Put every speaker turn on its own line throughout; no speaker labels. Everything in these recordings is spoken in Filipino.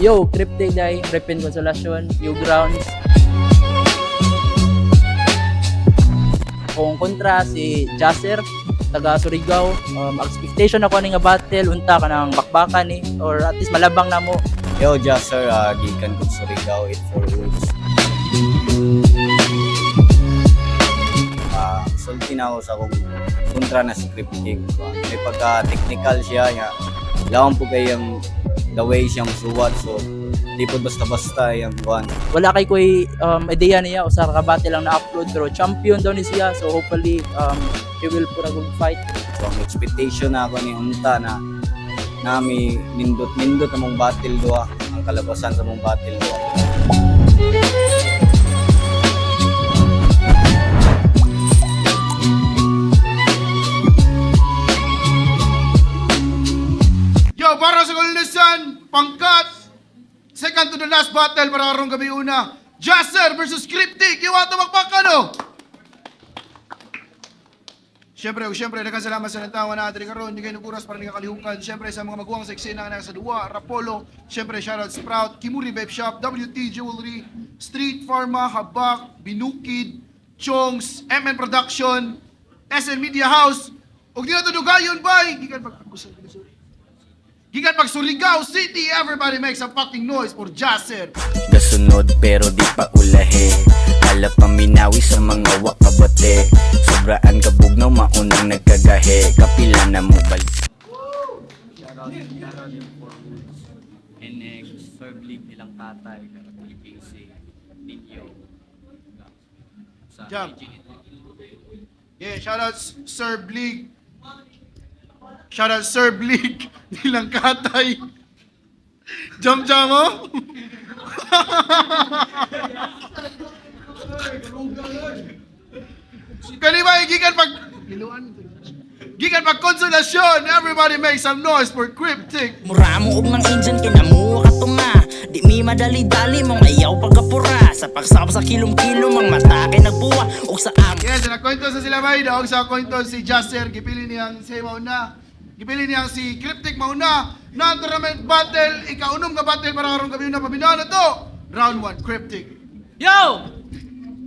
Yo, Cryptic Day, Repin Consolation, U-Grounds. Kung kontra si Jasser, taga Surigao. Expectation ako nga battle, unta ka ng bakbakan ni, or at least malabang na mo.
Yo, Jasser, gikan ko Surigao, 84 Wolves. Sulti na ako sa akong kontra na si Cryptic. May pagka-technical siya, lawan po kayang the way siyang suwat, so di po basta-basta yung buwan.
Wala kay ko'y ideya niya, o sa kabate lang na-upload, pero champion daw ni siya, so hopefully he will put a good fight.
So ang expectation na ako ni Unta na nami nindot among battle doa, ang kalabasan sa mong battle doa.
Yo, para sa Golden pangkat, second to the last battle para karong gabi una. Jasser versus Cryptic. Iwato magpakano. Siyempre, nagkasalamat sa nantawan na natin karon. Hindi kayo nagkuras para hindi kakalihukan. Siyempre, sa mga maguwang sa eksena na sa Dua, Rapolo. Siyempre, shoutout Sprout, Kimuri Vape Shop, WT Jewelry, Street Pharma, Habak, Binukid, Chongs, MN Production, SN Media House. Huwag di na ito dugayon, bay! Gikan pag Surigao City, everybody makes a fucking noise for Jasser.
Gasunod pero di pa ulahe. Ala paminawi sa mga wakabate. Sobraan kabugnaw maunang nagkagahe. Kapila na mo balik.
NX, Serve League nilang tatay, PPC, Ninyo.
Jump. Yeah, shoutout Serb League. Shoutout Serb League. Nilang katay. Jump mo. Kanima, gikan pag konsolasyon, everybody make some noise for Cryptic.
Mura mo og ng engine kinamuha ka to nga. Di mi madali-dali mong ayaw pagkapura. Sa pagsap sa kilom-kilom ang mata kay nagbuwa og sa am.
Yes, nagkwento sa sila may daog sa kwento si Jasser, gipili niyang si Mauna. Gipili niyang si Cryptic Mauna. Na tournament battle, ikaunom ka battle para karong gabi na pabinaan na to. Round 1, Cryptic.
Yo!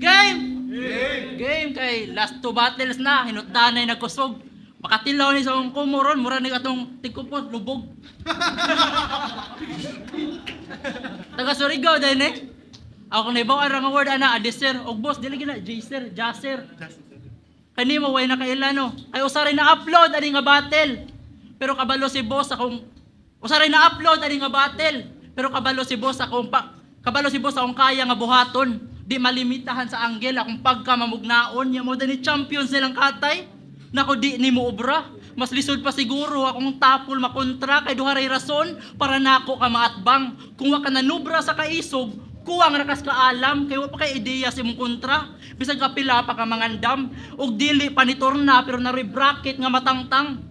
Game! Game kay last two battles na, hinutdanay nagkusog. Makatilaw ni sa akong kumuron, mura ni katong tigkupot, lubog. Taga Surigao din eh. Ako na ibaw ang award ana, Adisir, og boss, dili gina, Jasser. Kani mo, way na kailano. Kay usaray na upload, ani nga battle. Pero kabalo si boss akong, usaray na upload, ani nga battle. Pero kabalo si boss akong, kaya nga buhaton. Di malimitahan sa anggel akong pagkamamugnaon niya mo ni champions nilang katay. Nako di ni mo obra. Mas lisod pa siguro akong tapol makontra kay duharay rason para nako ka maatbang. Kung wa ka nanubra sa kaisog, kuwang rakas ka alam kay wa pa kay ideya sa imong kontra. Bisag kapila pa ka mangandam og dili pa ni torna pero na bracket nga matangtang.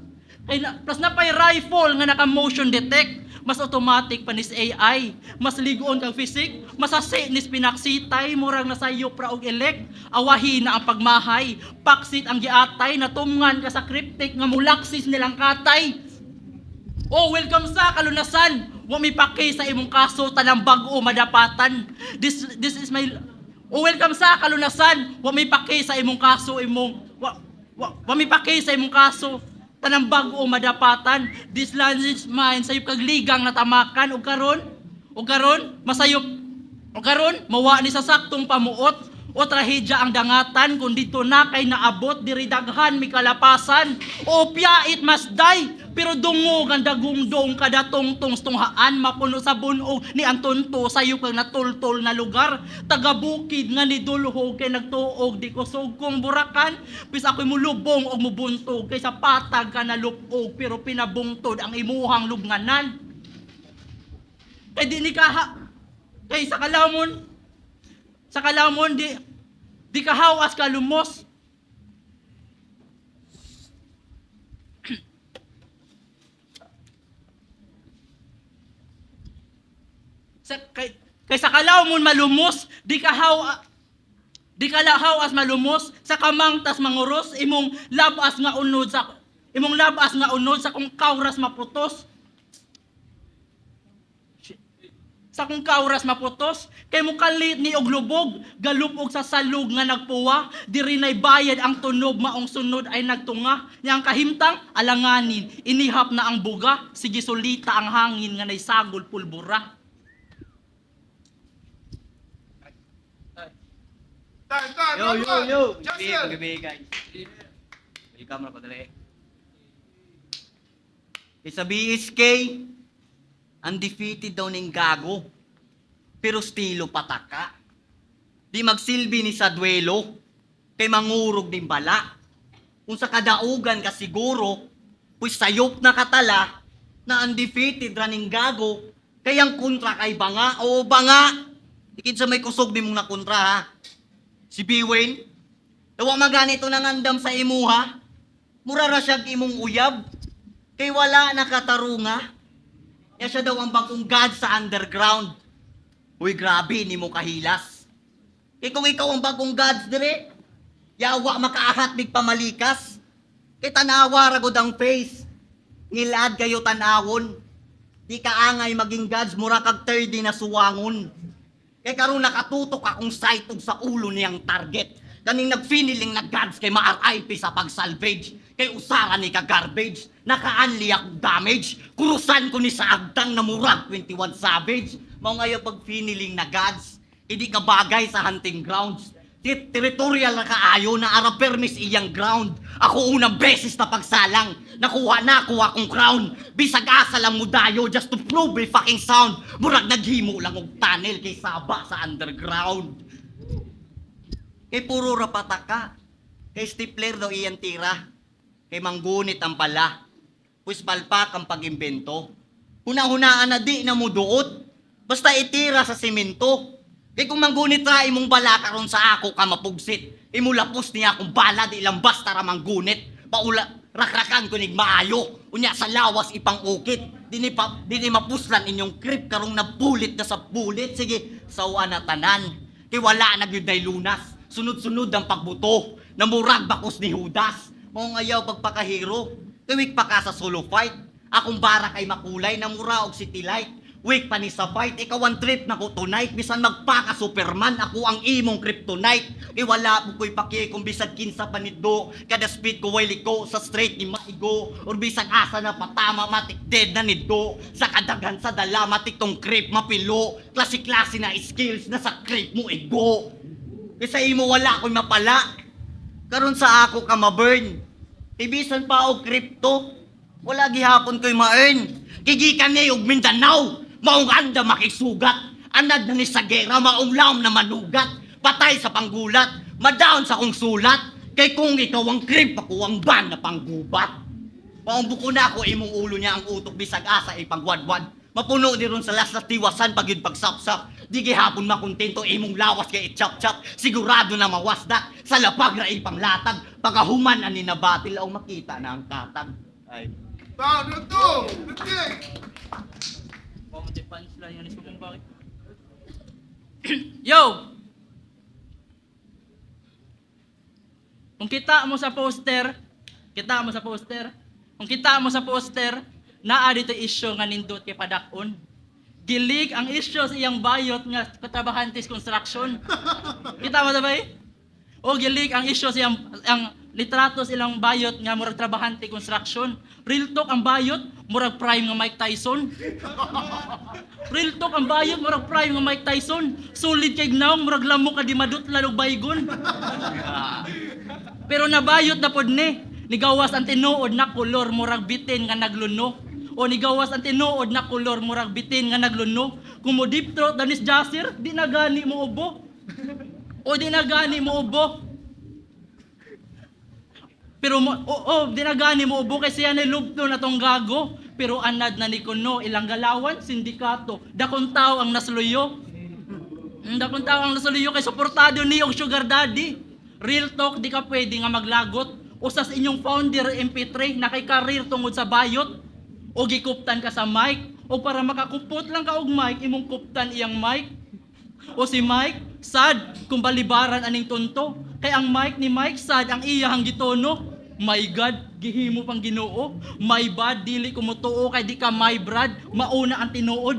Kay plus na pay rifle nga naka motion detect. Mas automatic pa nis AI, mas ligon kang physics, mas ase nis pinaksitay, murang nasayo pra og elect, awahi na ang pagmahay, paksit ang giatay, natumngan ka sa Cryptic nga mulaksis nilang katay. Oh, welcome sa kalunasan, wa mi pake sa imong kaso, tanang bag-o madapatan. This is my, oh, welcome sa kalunasan, wa mi pake sa imong kaso, wa mi pake sa imong kaso, tanang bag-o madapatan. This land is mine, sayop kag ligang natamakan og karon masayop og karon mawa ni sa saktong pamuot o trahedya ang dangatan kung dito na kay naabot diri daghan mi kalapasan o piyait masday pero dungog ang dagungdong kada tungtong tunghaan mapuno sa bunog ni Antonto sayop kag natultol na lugar taga-bukid nga ni dulhog kay nagtuog di kusog kong burakan bis ako'y mulubong og mubuntog kay sa patag ka nalupog pero pinabungtod ang imuhang lubnganan kay di ni kaha kay sa kalamon di kahawas ka lumos. Kay sa kalamon malumos, di kahawas malumos sa kamangtas manguros imong labas nga unod sa kung kauras maputos. Sa kung kauras maputos, kay mo kalit ni og lubog, galupog sa salug nga nagpuwa, diri nay bayad ang tunog, maong sunod ay nagtunga. Yang kahimtang alanganin, inihap na ang buga, sige sulita ang hangin nga nay sagol pulbura.
Justin!
Pag-ibig guys. Welcome na ko dali. Sa BSK, undefeated daw ning gago. Pero estilo pataka. Di magsilbi ni sa duelo. Kay mangurog din bala. Kung sa kadaugan ka siguro, pues sayop na katala na undefeated raning gago. Kayang kontra kay banga o banga. Ikid sa may kusog di mong nakontra ha. Si Biwin, dawa maganito nang andam sa imuha. Murara siya imong uyab. Kay wala nakatarunga. Ya siya daw ang bagong god sa underground. Uy, grabe, ni mo kahilas. Kay kung ikaw ang bagong gods dire, yawa makaahat big pamalikas. Kay tanawa ragod ang face. Ngilad kayo tanawon. Di ka angay maging gods, mura kag 30 na suwangon. Kay karon nakatutok akong sight og sa ulo niyang target. Kaning nagfiniling na gods kay ma-RIP sa pag-salvage. Kay usara ni ka garbage. Naka-unli akong damage. Kurusan ko ni sa agtang na murag 21 savage. Mao ngayon pag finiling na gods, hindi ka bagay sa hunting grounds. Territorial na kaayo na ara permis iyang ground. Ako unang beses na pagsalang. Nakuha na ako akong crown. Bisag asa lang mo dayo just to prove my fucking sound. Murag naghimo lang og tunnel kay saba sa underground. Kay puro rapataka. Kay stipler daw iyang tira. Kay manggunit ang pala. Pues palpak ang pag-imbento. Hunahunaan na di na mo duot. Basta itira sa simento. Kay kung manggunit ra imong bala karon sa ako ka mapugsit. Imulapos niya akong bala di lang basta ra manggunit. Paula rakrakan ko nig maayo. Unya sa lawas ipang ukit. Dini mapuslan inyong krip karong nabulit na sa bulit. Sige, sawa na tanan. Kay wala na gyud nay lunas. Sunod-sunod ang pagbuto. Namurag bakos ni Judas. Mao ngayaw pagpakahero. Kay pa ka sa solo fight. Akong bara kay makulay namura og city light. Week pa ni sa fight, ikaw ang trip na ko tonight. Bisan magpaka Superman, ako ang imong kryptonite. Wala mo ko'y paki kung bisag kinsa paniddo. Kada speed ko way liko sa straight ni maigo. Or bisag asa na patama, matik dead na niddo. Sa kadaghan sa dala, matik tong creep mapilo. Klase-klase na skills na sa creep mo igo. Kaysa imo wala ko'y mapala. Karon sa ako ka ma-burn. Ibisan pa og crypto. Wala gihapon ko'y ma-earn. Kigikan niya og Mindanao. Maong anda makisugat, anad na ni sa gera, maong laom na manugat, patay sa panggulat, madown sa kong sulat, kay kung ikaw ang crib, ako ang ban na panggubat. Maong buko na ako, imong ulo niya ang utok, bisag asa ipangwadwad, mapuno di ron sa las na tiwasan, pag yun pagsapsap, di gihapon makontento, imong lawas kay itchap-chap, sigurado na mawasdak, sa lapag na ipanglatag, pagkahuman ani na batil, o makita na ang katag. Ay.
Round 2! Let's
Pamunti punchline yun, isko kung bakit. Yo! Kung kita mo sa poster, naa dito issue nga nindot kay padakon. Gilig ang issue sa iyang bayot nga katabahantes construction. Kita mo ba? O gilig ang issue sa iyang ang litrato sa ilang bayot nga murag trabahante construction. Real talk ang bayot, murag prime nga Mike Tyson. Real talk ang bayot, murag prime nga Mike Tyson. Solid kay gnaw, murag lamo ka di madutlan og baygon. Pero nabayot na pod ni. Nigawas ang tinuod na kolor, murag bitin nga nagluno. O nigawas ang tinuod na kolor, murag bitin nga nagluno. Kung mo deep throat danis Jasir, di na gani mo ubo. O di na gani mo ubo. Pero dinagani mo ubo kasi yan ay lubto na tong gago. Pero anad na ni kuno ilang galawan, sindikato. Dakong tao ang nasluyo. Dakong tao ang nasluyo kay suportado ni og sugar daddy. Real talk, di ka pwede nga maglagot. Usas inyong founder MP3 na kay career tungod sa bayot. O gikuptan ka sa mic. O para makakupot lang ka og mic, imong kuptan iyang mic. O si Mike, sad kung balibaran aning tonto. Kay ang mic ni Mike, sad ang iyahang gitono. My God, gihimo pang Ginoo. My bad, dili ko mutuo kay di ka my brad. Mauna ang tinuod.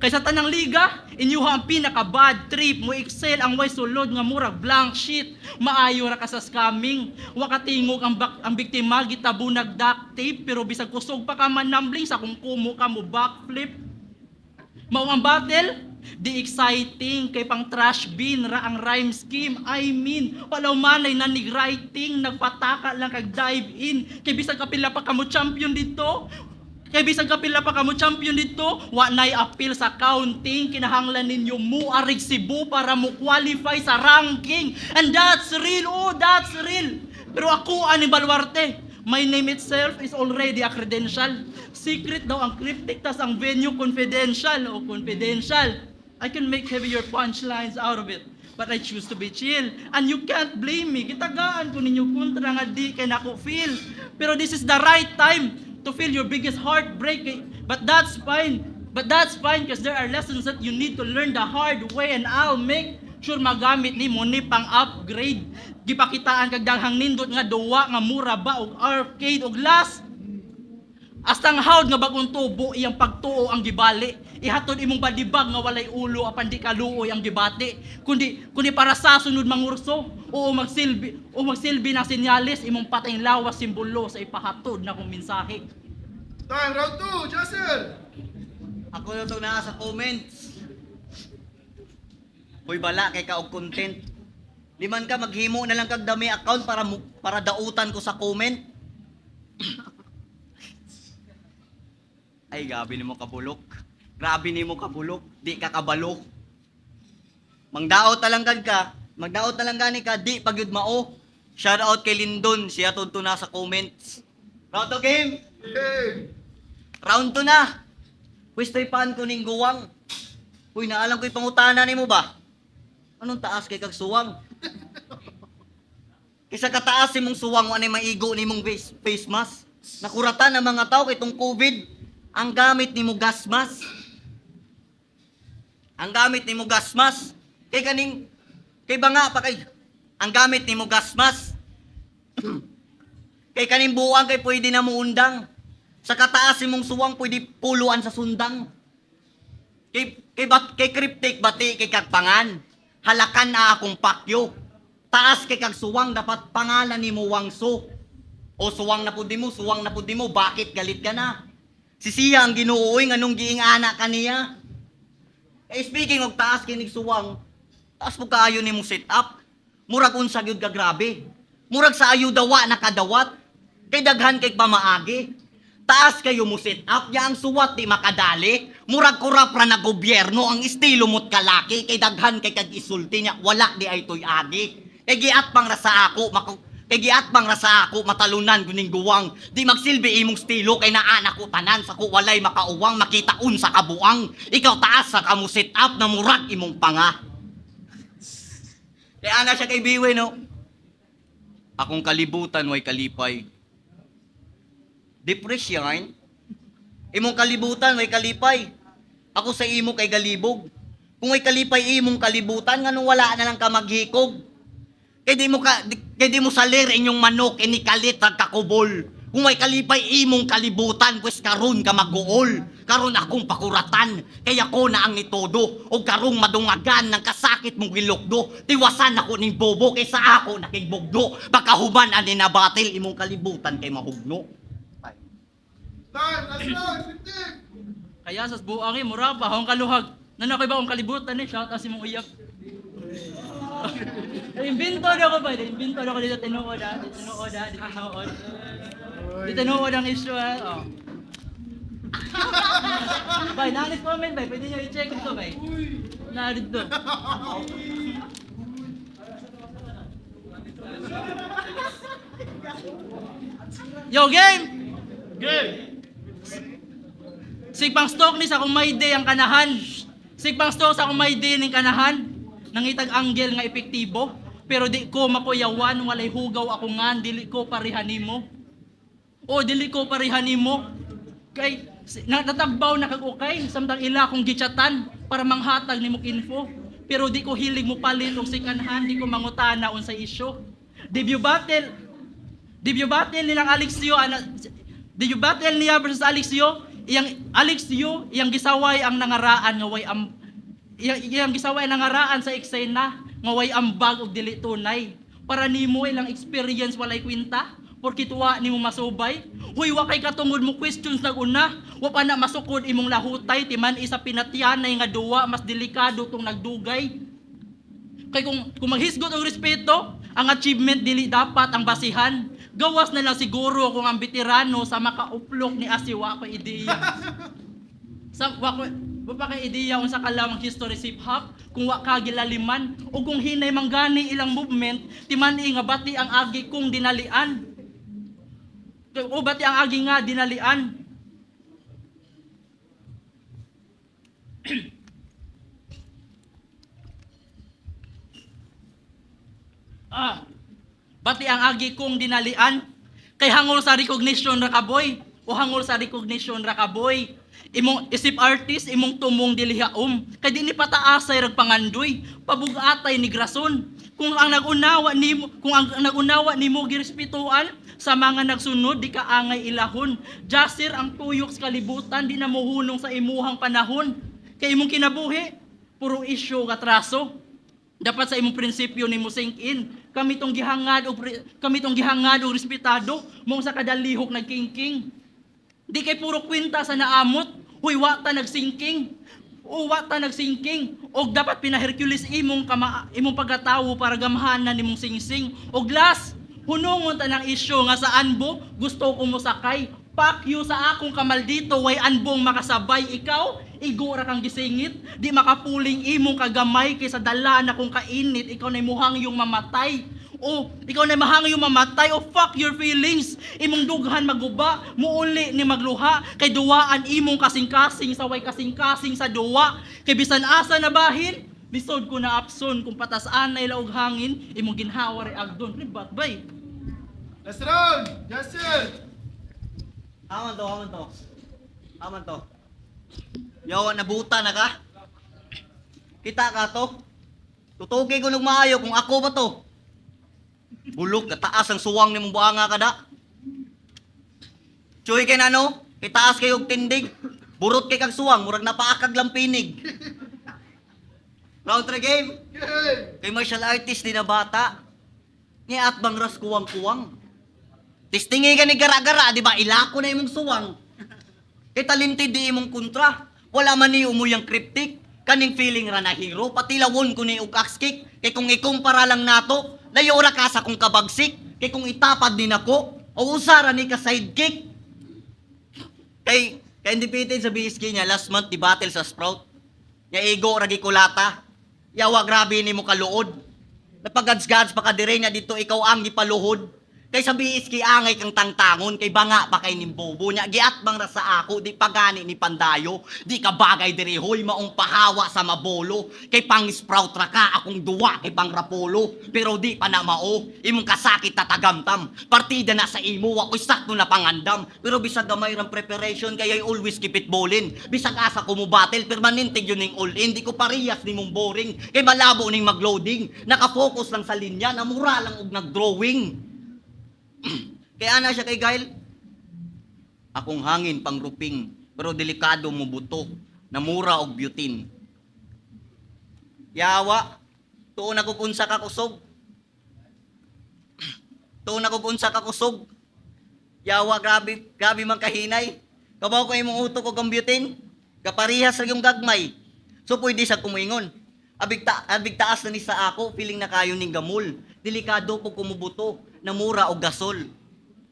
Kaysa tanang liga, inyuha ang pinaka-bad trip, mo excel ang way sulod nga murag blank sheet, maayo ra ka sa scamming, wakatingog ang biktima, gitabunag duct tape, pero bisag kusog pa ka man numbling, sa kung kumo ka mo backflip. Mao ang battle, di exciting, kay pang trash bin ra ang rhyme scheme, I mean, walaw manay nanig writing, nagpataka lang kag dive in, kay bisag kapila pa kamo champion dito, kaya bisag kapila pa kamo champion dito, wa nay appeal sa counting, kinahanglan ninyo muarig Cebu para mo qualify sa ranking. And that's real, oh, that's real. Pero ako, ani Baluarte, my name itself is already a credential. Secret daw ang cryptic, tas ang venue confidential, o confidential. I can make heavier punchlines out of it, but I choose to be chill. And you can't blame me. Gitagaan ko ninyo kontra nga di kay nako feel. Pero this is the right time to feel your biggest heartbreak. But that's fine. But that's fine because there are lessons that you need to learn the hard way, and I'll make sure magamit ni mo ni pang upgrade. Gipakitaan kag daghang nindot nga duwa nga mura ba og arcade og last. Astang hawd nga bagong tubo iyang pagtuo ang gibali. Ihatod imong badibag nga walay ulo apan di kaluoy ang gibati. Kundi para sa sunod mangurso o magsilbi ng sinyalis imong patayng lawas simbolo sa ipahatod na kong mensahe.
Time, round 2, Justin!
Ako na ito na sa comments. Hoy bala kay ka og content. Liman ka maghimo na lang kag dami account para dautan ko sa comment. Ay gabi nimo kabulok. Grabe nimo kabulok, di ka kabalo. Magdaot na lang gani ka, di pagyud mao. Shout out kay Lindon, siya tudto na sa comments. Round 2 game.
Hey!
Round 2 na. Pwistoy-pan ko ning guwang. Uy, naalam ko'y pangutana nimo ba? Anong taas kay kag suwang? Kisa kataas imong suwang, anay maigo nimong face mask. Nakuratan ang mga tao kay tong COVID. Ang gamit nimo gas mask. Ang gamit nimo gas mask. Kay banga pa kay. Ang gamit nimo gas mask. Kay kaning buwang kay pwede na mo undang. Sa kataas imong suwang pwede puluan sa sundang. Kay cryptic bati kay kagpangan. Halakan na akong pakyo. Taas kay kag suwang dapat pangalan nimo Wangso. O suwang na pud mo, bakit galit ka na? Si siya ang ginuoy nganong giing anak kaniya. Speaking of taas kinig suwang, taas mo kaayo nimo set up. Murag unsa gyud ka grabe. Murag sa ayo dawa nakadawat. Kay daghan kay pamaagi. Taas kayo mo set up, ya ang suwat di makadali. Murag kurap ra na gobyerno ang estilo mo't kalaki. Kay daghan kay kag isulti niya, wala di ay toy agi. Kay giat pang ra sa ako, matalunan kuning guwang. Di magsilbi imong estilo kay naa ko tanan sa ko walay makauwang makitaon sa kabuang. Ikaw taas sa kamo set up na murag imong panga. Kaya ana siya kay Biwe no. Akong kalibutan way kalipay. Depression. Imong kalibutan way kalipay. Ako sa imo kay galibog. Kung way kalipay imong kalibutan nganong wala na lang ka maghikog. Kaya di mo salir inyong manok inikalit at kakubol. Kung may kalipay imong kalibutan, pues karon ka mag-uol. Karon akong pakuratan, kaya ko na ang nitodo. O karong madungagan ng kasakit mong gilokdo. Tiwasan ako ning bobo, kaysa ako nakigbogdo. Baka human ani na batil imong kalibutan kay mahugno.
Time, last round, 15!
Kaya sas buang mura pa akong kaluhag. Nanakoy ba akong kalibutan shout out si mong uyak. Invento na ako dito tinuod. Dito tinuod ang issue oh. Bay, nanis comment bay, pwede niyo i-check ito bay. Na dito. Yo game. Sigpang stock ni sa akong may day ang kanahan. Sigpang stock sa akong may day ning kanahan. Nangitag anggel nga epektibo, pero di ko makuyawan, walay hugaw ako nga, dili ko parihan nimo. Dili ko parihan nimo. Kay natatagbaw na kag ukay, samtang ila kong gichatan para manghatag nimo info. Pero di ko hilig mo palit og second hand, di ko mangutana unsay isyu. Debut battle nilang Alexio, debut battle niya versus Alexio. iyang Alex Yu, iyang gisaway ang nangaraan nga way iyang gisaway ang nangaraan sa eksena nga way ambag og dili tunay. Para nimo ilang experience walay kwenta, porke tuwa nimo masubay. Huy, wa kay katungod mo questions nag-una, wa pa na masukod imong lahutay timan isa pinatyanay nga duwa mas delikado tong nagdugay. Kay kung maghisgot og respeto, ang achievement dili dapat ang basihan. Gawas na lang siguro kung ang veterano sa makauplok ni Asiwa ko ideya. Sa wa pa kay ideya unsa ka lamang history hip hop kung wa ka gilaliman o kung hinay manggani ilang movement timani nga bati ang agi kong dinalian. O bati ang agi nga dinalian. Bati ang agi kong dinalian kay hangol sa recognition ra kaboy o hangol sa recognition ra kaboy imong isip artist imong tumong dilihaom kay di ni pataasay rag pangandoy pabugatay ni grason kung ang nagunawa nimo girespetuan sa mga nagsunod di ka angay ilahon jasir ang tuyok sa kalibutan di na mohunong sa imuhang panahon kay imong kinabuhi puro isyu katraso dapat sa imong prinsipyo nimo sink in kami tong gihangad og respetado mong sa kadalihok nagkingking. Di kay puro kwenta sa naamot, huy wa ta nagsingking. O wa ta nagsingking og dapat pinahercules imong pagkatawo para gamhanan nimong singsing. Og last, hunungon ta ng isyu nga sa anbo gusto ko mo sakay. Fuck you sa akong kamaldito way anbong makasabay ikaw. Igura kang gisingit, di makapuling imong kagamay kaysa dala na kung kainit, ikaw na'y muhang yung mamatay. O, ikaw na'y mahang yung mamatay, o fuck your feelings. Imong dughan maguba, muuli ni magluha, kay duwaan imong kasing-kasing, saway kasing-kasing sa duwa. Kay bisan asa na bahin, lisod ko na apson, kung patasaan na ilaog hangin, imong ginhawa rin agdon. Ribat bay.
Last round! Justin!
Aman to. Yawa nabuta na ka? Kita ka to? Tutugi ko ng maayo kung ako ba to? Bulok, kataas ang suwang ni mong buanga ka da. Chuy kay nano, kitaas kayo tindig. Burot kay kag suwang, murag napaakag lang pinig. Round 3 game. Kay martial artist ni na bata. Niat bang ras kuwang-kuwang. Tistingi ka ni gara-gara, di ba? Ilako na imong suwang. Kay talented di imong kontra. Wala man ni umuyang cryptic. Kaning feeling ra na hero. Pati lawon ko ni ukakskik. Kay kung ikumpara lang nato, layo ra ka sa kong kabagsik. Kay kung itapad din ako, o usara ni ka sidekick. Kay undefeated sa BSK niya, last month di battle sa Sprout. Nya ego ra gikulata. Yawa grabe ni mo kaluod. Napagads-gads pa ka dire niya dito ikaw ang gipaluhod. Kay sa BSK angay kang tangtangon, kay banga pa kay nimbobo niya. Giat bang ra sa ako, di pagani ni pandayo. Di ka bagay diri hoy, maong pahawa sa mabolo. Kay pang sprout ra ka, akong duwa kay pang rapolo. Pero di pa na mao, imong kasakit tatagamtam. Partida na sa imo, ako'y sakto na pangandam. Pero bisag gamay rang preparation, kaya always keep it ballin. Bisag asa ko mo battle, permanente yun ning all-in. Di ko parehas ni mong boring, kay malabo ning magloading. Nakafocus lang sa linya, namura lang og nagdrawing. Kaya na siya kay Gail. Akong hangin pang ruping, pero delikado mo buto, namura og butane. Yawa, tuon ako kunsa ka kusog. Tuon ako kunsa ka kusog. Yawa, grabe man kahinay. Kabaw ko imong utok og butane, kaparihas ra yung gagmay. So pwede sa kumingon. Abig taas na ni sa ako, feeling na kayo ning gamul. Delikado ko kumubuto, namura og gasol.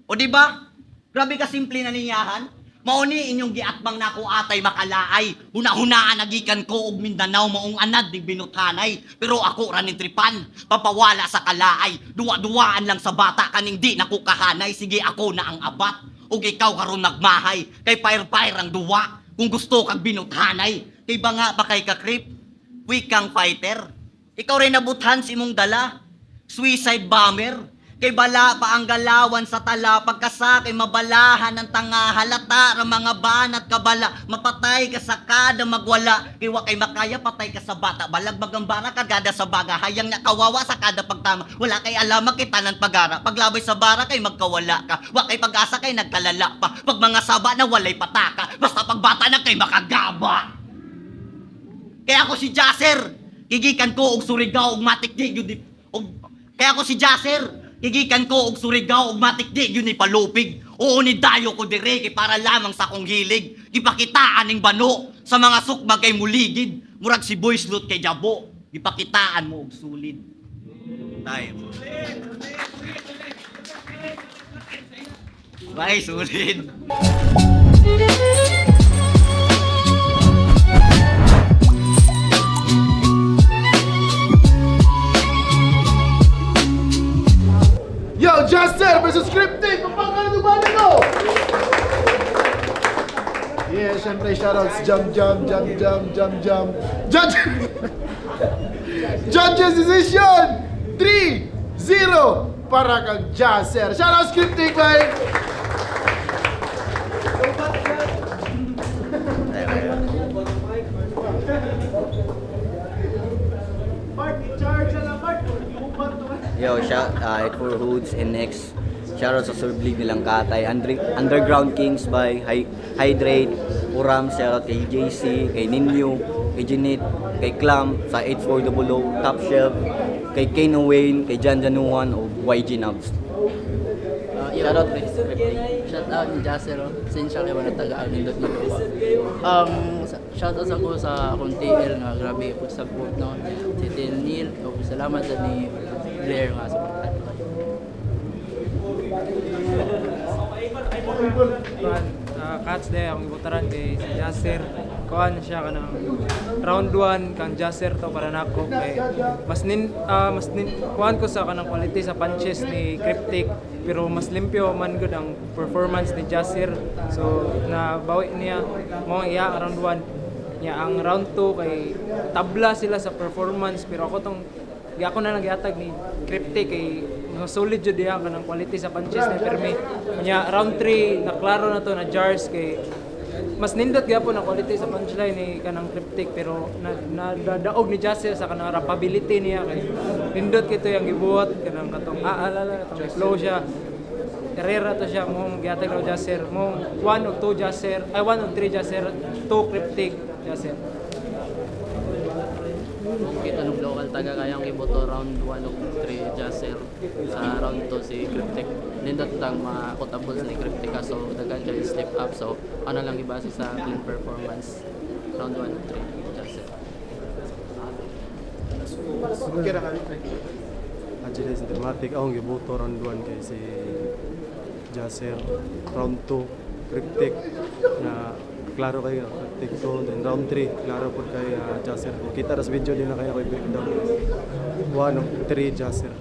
O di ba? Grabe ka simple na ninyahan. Mauni inyong giatbang nako atay makalaay. Huna-hunaan nagikan ko og Mindanao maong anad di binuthanay. Pero ako ra ni tripan, papawala sa kalaay. Duwa-duwaan lang sa bata kaning di nako kahanay. Sige ako na ang abat. Ug ikaw karon nagmahay. Kay fire ang duwa. Kung gusto kag binuthanay. Kay banga ba kay ka creep? Weak kang fighter. Ikaw rin nabuthan si imong dala. Suicide bomber. Kay bala pa ang galawan sa tala, pagkasakay mabalahan ng tanga, halata ra mga banat kabala, mapatay ka sa kada magwala, kay wa kay makaya patay ka sa bata, balagbag ang bara kagada sa baga, hayang nakawawa sa kada pagtama, wala kay alamang kita ng pagara, paglabay sa bara kay magkawala ka, wa kay pag-asa kay nagkalala pa, pag mga saba na walay pataka, basta pagbata na kay makagaba. Kaya ako si Jaser, gigikan ko og Surigao og matikdi yun kaya ako si Jaser, gigikan ko og Surigao og matikdi yun ni palupig. Oo ni dayo ko dire kay para lamang sa kong hilig. Gipakitaan ning bano sa mga sukmag kay muligid. Murag si Boy Slot kay Jabo. Gipakitaan mo og sulid. Tayo. Bye, sulid.
Yo, Jaster versus Cryptic! Kapag ano ba nito? Yeah, syempre shoutouts jump. Judges decision 3-0 para kang Jaster. Shoutouts Cryptic, man!
Yo, shout out for Hoods and Next. Shoutout sa Surf League nilang Katay. Underground Kings by Hydrate, Uram, shoutout kay JC, kay Ninyo, kay Jeanette, kay Clam, sa 8400, Top Shelf, kay Kano Wayne, kay Jan Januan, o YG Nubs.
Shoutout kay Scripting. Shoutout ni Jaser, sinsya kayo na tagaan nindot na gawa. Shoutout ako sa akong TL nga grabe pagsagpot no. Si TL Neil, o salamat sa ni Blair nga sa
Cats day ang ibutaran kay si Jaser. Kuan siya kanang round 1 kang Jaser to para nako kay mas nin kuan ko sa kanang quality sa punches ni Cryptic pero mas limpyo man gud ang performance ni Jaser. So nabawi niya mo iya round 1 niya ang round 2 kay tabla sila sa performance pero ako na lang gihatag ni Cryptic kay solid jud diha kanang quality sa punches ni Permi. Nya round 3 na klaro na to na jars kay mas nindot gyapon ang quality sa punchline ni kanang Cryptic pero nadadaog ni Jaser sa kanang rapability niya kay nindot kito yang gibuhat kanang katong katong flow siya. Carrera to siya mong gihatag raw Jaser mong 1 o 2 Jaser ay 1 o 3 Jaser 2 Cryptic Jaser.
kita ng local taga kayang iboto round 1 o 3 Jaser sa round 2 si Cryptic. Nindot tang makotable ni Cryptic so dagan siya step up so ano lang ibase sa clean performance round 1 o 3 Jaser.
Kira kami.
Agile Dramatic akong giboto round 1 kay si Jaser, round 2 Cryptic na klaro kay Cryptic to, then round 3 klaro po kay Jaser. Kita sa video din na kaya ko i-breakdown 1 of 3 Jaser.